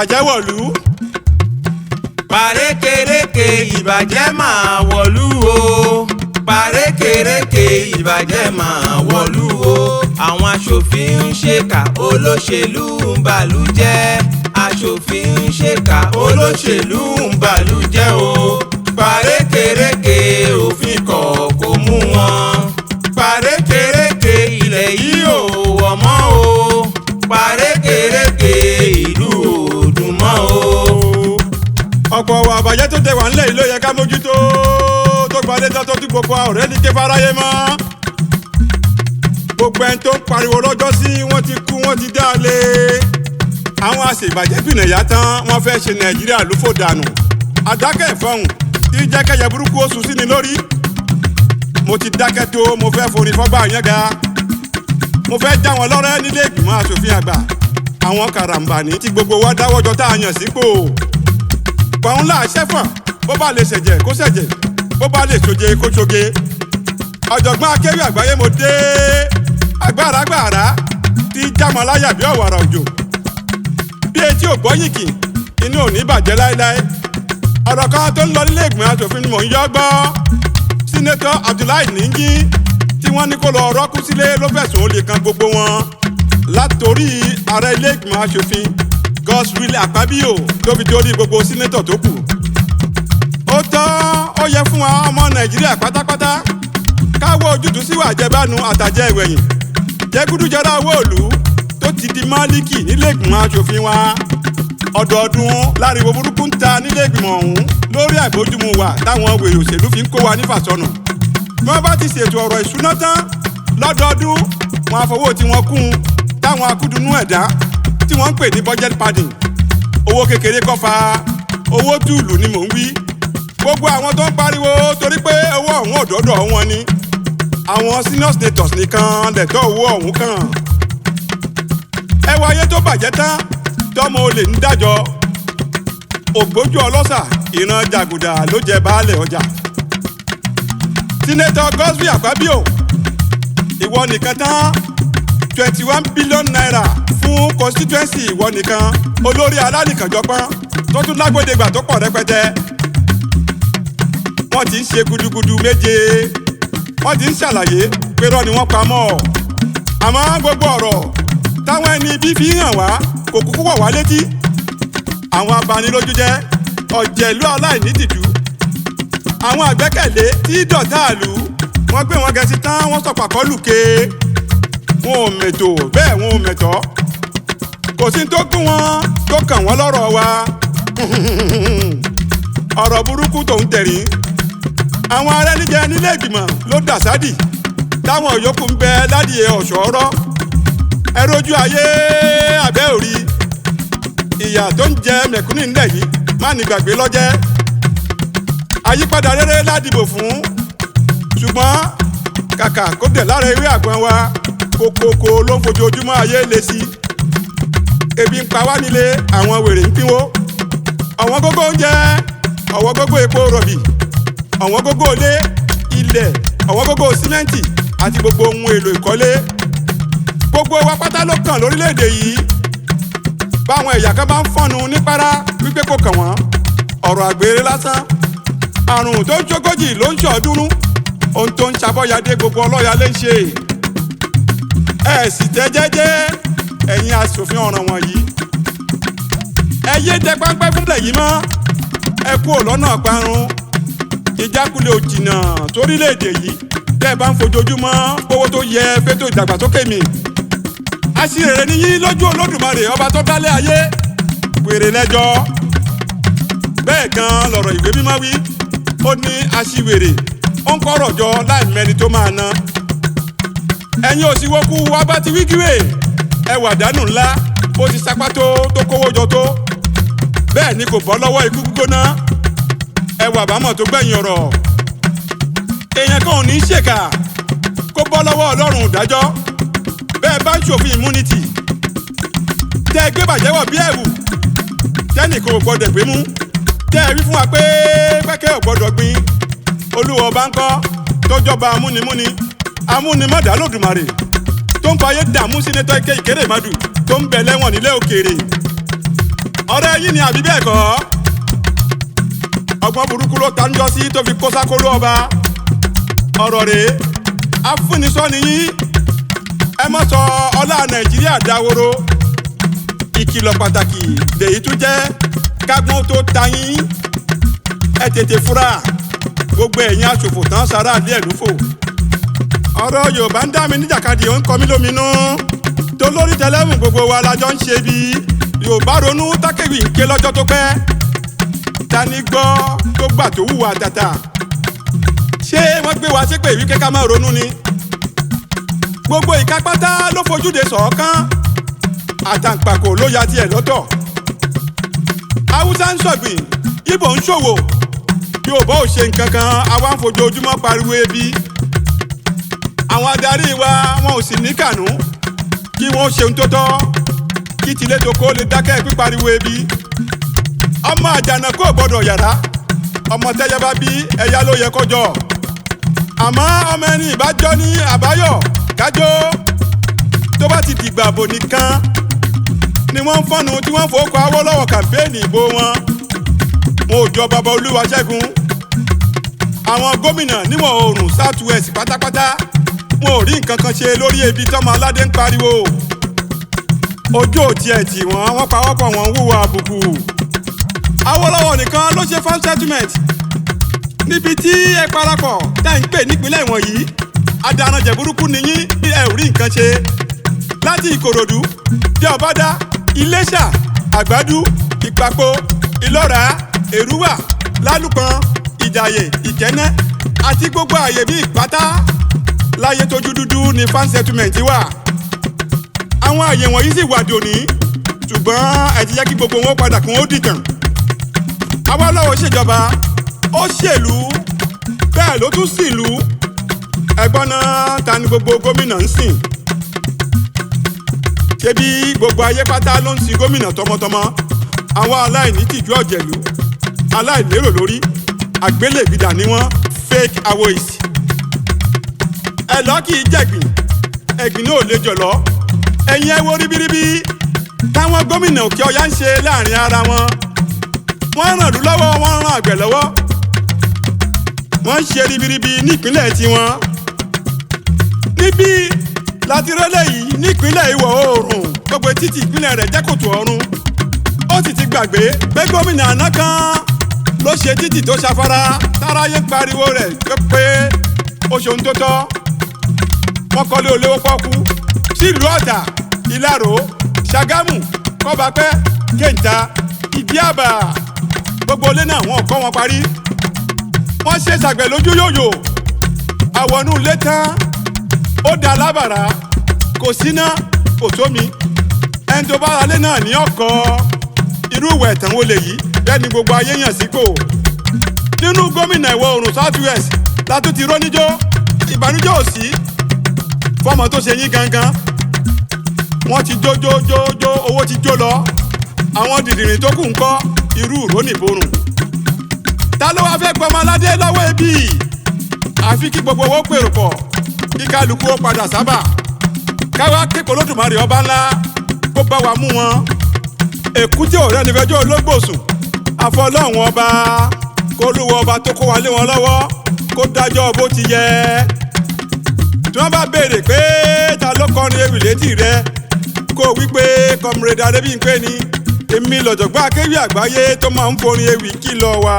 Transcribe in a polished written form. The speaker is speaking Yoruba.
Ibaje Wo'Lu. Parékéréké ìbàjẹ́ máa wọ̀lú o. Parékéréké ìbàjẹ́ máa wọ̀lú o. Àwọn aṣòfin ń ṣèkà olóṣèlú ń bàlú jẹ́. Aṣòfin ń ṣèkà olóṣèlú ń bàlú jẹ́ o. Parékéréké òfin kọ̀ kò mú wọn. Parékéréké ilẹ̀ yìí ò wọ̀ mọ́ o. Parékéréké ìlú ò dùn mọ́ o. Ọ̀pọ̀ ọ̀wà àbàjẹ́ tó tẹ wà ńlẹ̀ yìí ló yẹ ká mójútó tó gbalé tọ́tọ́ tí gbogbo ọ̀rẹ́ ní ké fáráyé mọ́. Gbogbo ẹni tó ń pariwo lọ́jọ́ sí wọ́n ti kú wọ́n ti dá a lé. Àwọn aṣèbàjẹ́ fìnàyà tán wọ́n fẹ́ ṣe Nàìjíríà lófò dànù. Àdákẹ́ ìfọ̀hùn tí jẹ́ kẹ́yẹ burúkú oṣù sí ni lórí. Mo ti dákẹ́ tó mo fẹ́ forí fọ́gbà yẹn ga. Mo fẹ́ já wọn lọ́rẹ́ nílé ìgbìmọ̀ aṣòfin àgbà. Àwọn karambani tí gbogbo wa dáwọ́jọ tá a yàn sípò. Pọ̀n ńlá ṣẹ́fọ̀n bó bá lè ṣẹ̀jẹ̀ kó ṣẹ̀jẹ̀ bó bá lè ṣoje kó ṣoge. Ọ̀jọ̀gbọ́n akéwì àgbáyé mo dé agbára tí jámọ́ láyà bí ọ̀wàrà òjò. Bí etí ò gbọ́ yìnkì inú ò ní bàjẹ́ láéláé. Ọ̀rọ̀ kan tó ń lọ nílé ìgbìmọ̀ aṣòfin ni mò ń yọ́ gbọ́. Sínétọ̀ Abdullahi Ningi tí wọ́n ní kó lọ rọ́kú sílé ló fẹ̀sùn olè kan gbogbo wọn. Látòrí ààrẹ ilé ìgbìmọ̀ aṣòfin Godswill Akpabio tó fi dórí gbogbo sínétọ̀ tó kù. Ó tọ́ ó yẹ fún wa ọmọ Nàìjíríà pátápátá káwọ́ ojútùú sí ìwà àjẹbánu àtàjẹ ìwẹ̀yìn. Jẹgúdújẹrá Wo'Lu tó ti di máàlíkì nílé ìgbìmọ̀ aṣòfin wa. Ọdọọdún láriwo burúkú ń ta nílé ìgbìmọ̀ ọ̀hún lórí àìbójúmu wà táwọn wèrè òṣèlú fi ń kó wa nífàsọnù. Bí wọ́n bá ti ṣètò ọ̀rọ̀ ìṣúná tán lọ́dọọdún wọn àfọwọ́ tí wọ́n kún táwọn akúdùnú ẹ̀dá tí wọ́n ń pè ní budget padding. Owó kékeré kọ́ fa owó túùlù ni mò ń wí. Gbogbo àwọn tó ń pariwo torí pé owó ọ̀hún òdòdó wọn ni. Àwọn senior senators nìkan lẹ̀tọ́ owó ọ̀hún kàn. Ẹ wo ayé tó bàjẹ́ tán tọ́mọ olè ń dájọ́. Ògbójú ọlọ́ṣà ìran jàgùdà ló jẹ baálẹ̀ ọjà. Senator Godswill Akpabio ìwọ nìkan tán 21 billion naira fún constituency ìwọ nìkan olórí alálìkànjọpọ́n tó tún lágbódegbà tó pọ̀ rẹpẹtẹ. Wọ́n ti ń ṣe gudugudu méje wọ́n ti ń ṣàlàyé pé rọ́ ni wọ́n pa mọ́. Àmọ́ gbogbo ọ̀rọ̀ táwọn ẹni bí fi hàn wá kò kúkú wọ̀ wá létí. Àwọn abanilójú jẹ́ ọ̀jẹ̀lú aláìnítìjú. Àwọn àgbẹ́kẹ̀lé tí dọ̀tá àlù wọ́n gbé wọn gẹ̀ẹ́sì tán wọ́n sọ pàkọ́ lùkè. Wọn ò mètò bẹ́ẹ̀ wọn ò mẹ̀tọ́. Kò sí tó gún wọn tó kàn wọ́n lọ́rọ̀ wa. Ọ̀rọ̀ burúkú tòun tẹ̀rín. Àwọn arẹ́nijẹ nílé ìgbìmọ̀ ló dà sádì táwọn yòókù ń bẹ ládìẹ ọ̀ṣọ́rọ́. Ẹ rojú ayé àbẹ́ òrí. Ìyà tó ń jẹ mẹ̀kúnnù ńlẹ̀ yìí má ní gbàgbé lọ́jẹ́. Àyípadà rere ládìbò fún. Ṣùgbọ́n kàkà kó dẹ̀ lára ewé àgbọn wa kókókó ló ń fojoojúmọ́ ayé le sí. Ebi ń pa wá nílé àwọn wèrè ń pínwó. Ọ̀wọ́n gógó oúnjẹ ọ̀wọ́n gógó epo rọ̀bì ọ̀wọ́n gógó ilé ilẹ̀ ọ̀wọ́n gógó símẹ́ǹtì àti gbogbo ohun èlò ìkọ́lé. Gbogbo wa pátá ló kàn lórílẹ̀‐èdè yìí. Báwọn ẹ̀yà kan bá ń fọ́nu nípárá wípé kò kàn wọ́n ọ̀rọ̀ àgbèrè lásán. Àrùn tó ń ṣogójì ló ń ṣọ̀ọ́dúnrún. Ohun tó ń ṣàbọ̀yàdé gbogbo ọlọ́yà lè ń ṣe. Ẹ sì tẹ́ jẹ́jẹ́ ẹ̀yin aṣòfin ọ̀ràn wọ̀nyí. Ẹ yé dẹ páńpẹ́ fúnlẹ̀ yìí mọ́. Ẹ kú lọ́nà parun. Ìjákulẹ̀ òjìnà sórílẹ̀-èdè yìí tẹ́ ẹ bá ń fojoojúmọ́ owó tó yẹ fétò ìdàgbàsókè mi. Aṣèrè ni yín lójú Olódùmarè ọba tó dálé ayé. Wèrè lẹ́jọ́. Bẹ́ẹ̀ gan lọ̀rọ̀ ìwé mímọ́ wí. Ó ní aṣiwèrè ó ń kọ́rọ̀ jọ láì mẹ́ni tó máa ná. Ẹ̀yin òsìwọ́kú wa bá ti wíkíwè. Ẹ wà dánù ńlá bó ti sapá tó kówó jọ tó. Bẹ́ẹ̀ ni kò bọ́ lọ́wọ́ ikú gbígbóná. Ẹ wà bámọ̀ tó gbẹ̀yìn ọ̀rọ̀. Èèyàn kan ò ní ṣèkà kó bọ́ lọ́wọ́ Ọlọ́run ìdájọ́. Bẹ́ẹ̀ bá ń ṣòfin immunity. Tẹ́ ẹ gbé bàjẹ́ wọ̀ bí ẹ̀wù. Tẹ́nì kò gbọdọ̀ gbé mú. Tẹ́ ẹ wí fún wa pé pẹ́kẹ́ ò gbọdọ̀ gbin. Olúwa ọba ń kọ́ tó jọba amúnimúni. Amúnimọ̀dá lódùmarè. Tó ń fayé dààmú sínétọ̀ Ike Ìkérèmàdù tó ń bẹ lẹ́wọ̀n nílẹ̀ òkèèrè. ọ̀rẹ́ yín ni àbí bẹ́ẹ̀ kọ́ ọgbọ́n burúkú ló ta ń jọ sí tó fi kó sákóló ọba ọ̀rọ̀ rèé afúnisọ́ni yín ẹ mọ́ sọ ọlá Nàìjíríà dáwóró ìkìlọ̀ pàtàkì lèyí tún jẹ́ kágbọ́n tó ta yín ẹ tètè fura gbogbo ẹ̀yin aṣòfò tán sára àlẹ́ ẹ̀ lófò ọ̀rọ̀ Yorùbá ń dá mi níjàkadì ó ń kọ mí lóminú tó lórí tẹlẹ́mù gbogbo wa la jọ ń ṣe bí Yorùbá ronú tákèwì ń ké lọ́jọ́ tó pẹ́ tani gbọ́ tó gbà tó hùwà tàtà ṣé wọ́n gbé wa ṣépè wí kéka máa ronú ni gbogbo ìka pátá ló fojúde sọ̀ọ́kán àtàǹpàkò ló ya tiẹ̀ lọ́tọ̀ Haúsá ń ṣọ̀gbìn Ìgbò ń ṣòwò Yorùbá ò ṣe nǹkan kan àwa ń fojoojúmọ́ pariwo ebi àwọn adarí wa wọn ò sì ní kànú kí wọ́n ṣe ohun tó tọ́ kí tilé toko lè dákẹ́ pípariwo ebi ọmọ àjànàkú ò gbọ́dọ̀ yàrá ọmọ tẹ́yẹ bá bí ẹ̀yà ló yẹ kọjọ àmọ́ ọmọ ẹni ìbájọ́ ní àbáyọ̀ kájó tó bá ti dìgbà bò nìkan ni wọ́n ń fọ́nu tí wọ́n fòókọ Awólọ́wọ̀ kàmpéènì ìbò wọn ò jọ bàbá Olúwaṣẹ́gun àwọn gómìnà níwọ̀n oòrùn south west pátápátá wọn ò rí nǹkan kan ṣe lórí ebi tọ́mọ aládé ń pariwo ojú ò tiẹ̀ tì wọ́n pawọ́pọ̀ wọn wúwo àbùkù Awólọ́wọ̀ nìkan ló ṣe farm settlement níbi tí ẹ parapọ̀ tá ń pè nípínlẹ̀ wọ̀nyí adarànjẹ̀ burúkú nìyí bí ẹ ò rí nǹkan ṣe láti Ìkòròdú dé Ọ̀bádá Iléṣà Àgbàdú Ìpapò Ìlọ́rà Èrúwà Lálùpọ̀n Ìjàyè Ìkẹ́nẹ́ àti gbogbo àyè bíi ìpátá láyé tójú dúdú ní farm settlement wà àwọn àyè wọ̀nyí sì wà dòní ṣùgbọ́n ẹ ti jẹ́ kí gbogbo wọn padà kí wọ́n dìtàn Awólọ́wọ̀ ṣèjọba ó ṣèlú bẹ́ẹ̀ ló tún sílù ẹ̀gbọ́n náà ta ni gbogbo gómìnà ń sìn ṣebí gbogbo ayé pátá ló ń sin gómìnà tọmọtọmọ àwọn aláìní tìjú ọ̀jẹ̀lú aláìlérò lórí àgbélébìdà ni wọ́n fake awois ẹ lọ kì í jẹ̀gbìn ẹ̀gbìn náà ò lè jọ̀lọ́ ẹ̀yin ẹ wo ribiribi táwọn gómìnà òkè ọ̀yá ń ṣe láàrin ara wọn wọ́n ràn lú lọ́wọ́ wọ́n ràn àgbẹ̀ lọ́wọ́ wọ́n ń ṣe ribiribi nípínlẹ̀ tiwọn níbí láti rẹ́lẹ̀ yìí nípínlẹ̀ ìwọ̀ oòrùn gbogbo títì ìpínlẹ̀ rẹ̀ jẹ́ kòtò ọ̀run ó sì ti gbàgbé pé gómìnà àná kan ló ṣe títì tó ṣafárá táráyé ń pariwo rẹ̀ pé ó ṣe ohun tó tọ́ wọ́n kọ́lé olówó pọ́kú sílùú Ọ̀tà Ìlaró Ṣàgámù Kọ́bápẹ́ Kéńtà Ìdíàbà gbogbo ilé náà wọ́n kọ́ wọn parí wọ́n ṣe ṣàgbẹ̀ lójú yòyò àwọnú ilé tán ó da lábàrá kò síná kò sómi ẹni tó bá alẹ́ náà ní ọkọ̀ irú ìwà ẹ̀tàn wo lèyí bẹ́ẹ̀ ni gbogbo ayé yàn sípò nínú gómìnà ìwọ̀ oòrùn south west látún ti róníjó ìbànújẹ́ ò sí fọmọ tó ṣe yín gangan wọ́n ti jó owó ti jó lọ àwọn dìdìrín tó kù ń kọ́ irú ìrónìborùn ta ló wá fẹ́ gbọmọ aládé lọ́wọ́ ebi àfi kí gbogbo owó pèrò pọ̀ kí kálukú ó padà sábà káwá képo lódùmarè ọba ńlá kó bá wa mú wọn èkúté ọ̀rẹ́ nífẹ̀ẹ́jọ́ ológbòsùn àfọlọ́hún ọba kó lúwọ ọba tó kó wa lé wọn lọ́wọ́ kó dájọ́ bó ti yẹ tí wọ́n bá béèrè pé ta ló kọrin ewì létí rẹ kó wí pé Comrade Adébíyìnpé ni èmi lọ̀jọ̀gbọ́n akéwì àgbáyé tó máa ń forin ewì kìlọ̀ wá.